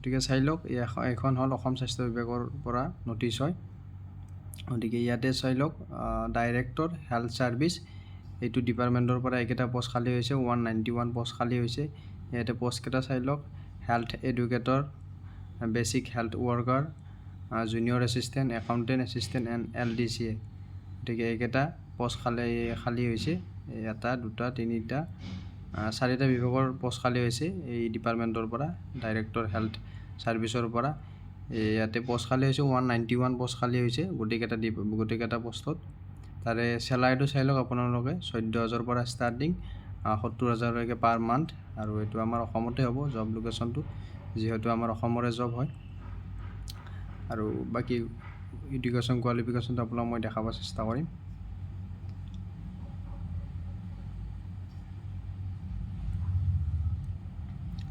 গতিকে চাই লওক এখন হ'ল অসম স্বাস্থ্য বিভাগৰ পৰা নটিচ হয়। গতিকে ইয়াতে চাই লওক ডাইৰেক্টৰ হেল্থ ছাৰ্ভিচ এইটো ডিপাৰ্টমেণ্টৰ পৰা এইকেইটা পোষ্ট খালী হৈছে 191 পোষ্ট খালী হৈছে। ইয়াতে পোষ্টকেইটা চাই লওক health educator basic health worker junior assistant accountant assistant and LDCA। গতিকে এইকেইটা পোষ্ট খালী হৈছে। এটা দুটা তিনিটা চাৰিটা বিভাগৰ পোষ্ট খালী হৈছে এই ডিপাৰ্টমেণ্টৰ পৰা ডাইৰেক্টৰ হেল্থ ছাৰ্ভিচৰ পৰা। ইয়াতে পোষ্ট খালী হৈছে 191 পোষ্ট খালী হৈছে গোটেইকেইটা পোষ্টত। তাৰে চেলাৰীটো চাই লওক আপোনালোকে 14,000 পৰা ষ্টাৰ্টিং 70,000লৈকে পাৰ মান্থ। আৰু এইটো আমাৰ অসমতে হ'ব জব লোকেশ্যনটো, যিহেতু আমাৰ অসমৰে জব হয়। আৰু বাকী এডুকেশ্যন কোৱালিফিকেশ্যনটো আপোনাক মই দেখাব চেষ্টা কৰিম।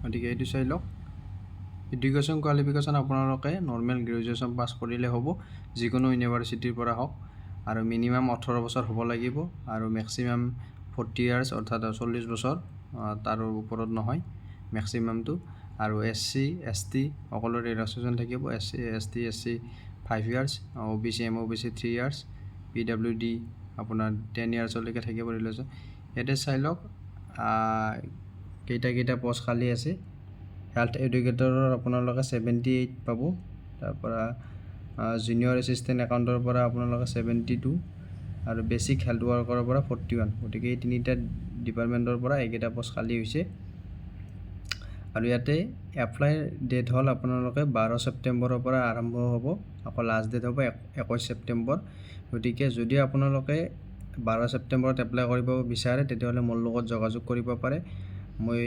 গতিকে এইটো চাই লওক এডুকেশ্যন কোৱালিফিকেশ্যন আপোনালোকে নৰ্মেল গ্ৰেজুৱেশ্যন পাছ কৰিলে হ'ব, যিকোনো ইউনিভাৰ্চিটিৰ পৰা হওক। আৰু মিনিমাম 18 বছৰ হ'ব লাগিব আৰু মেক্সিমাম 40 ইয়াৰ্ছ অৰ্থাৎ 40 বছৰ, তাৰ ওপৰত নহয় মেক্সিমামটো। আৰু SC ST সকলোৰে ৰিলেক্সেশ্যন থাকিব। SC ST SC 5 years, OBC MOBC 3 years, PWD আপোনাৰ 10 ইয়াৰ্ছলৈকে থাকিব ৰিলেক্সেশ্যন। ইয়াতে চাই লওক কেইটা পোষ্ট খালী আছে। হেল্থ এডুকেটৰৰ আপোনালোকে 78 পাব। তাৰপৰা জুনিয়ৰ এছিষ্টেণ্ট একাউণ্টৰ পৰা আপোনালোকে 72 আৰু বেচিক হেল্থ ৱৰ্কাৰৰ পৰা 41। গতিকে এই তিনিটা ডিপাৰ্টমেণ্টৰ পৰা এইকেইটা পোষ্ট খালী হৈছে। আৰু ইয়াতে এপ্লাই ডেট হ'ল আপোনালোকে 12 ছেপ্টেম্বৰৰ পৰা আৰম্ভ হ'ব, আকৌ লাষ্ট ডেট হ'ব 21 ছেপ্টেম্বৰ। গতিকে যদি আপোনালোকে 12 ছেপ্টেম্বৰত এপ্লাই কৰিব বিচাৰে তেতিয়াহ'লে মোৰ লগত যোগাযোগ কৰিব পাৰে। মই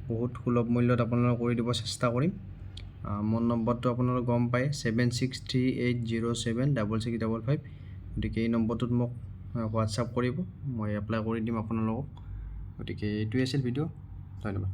বহুত সুলভ মূল্যত আপোনালোকক কৰি দিব চেষ্টা কৰিম। মোৰ নম্বৰটো আপোনালোকে গম পায় 7638076655। গতিকে এই নম্বৰটোত মোক হোৱাটছআপ কৰিব, মই এপ্লাই কৰি দিম আপোনালোকক। গতিকে এইটোৱে আছিল ভিডিঅ'। ধন্যবাদ।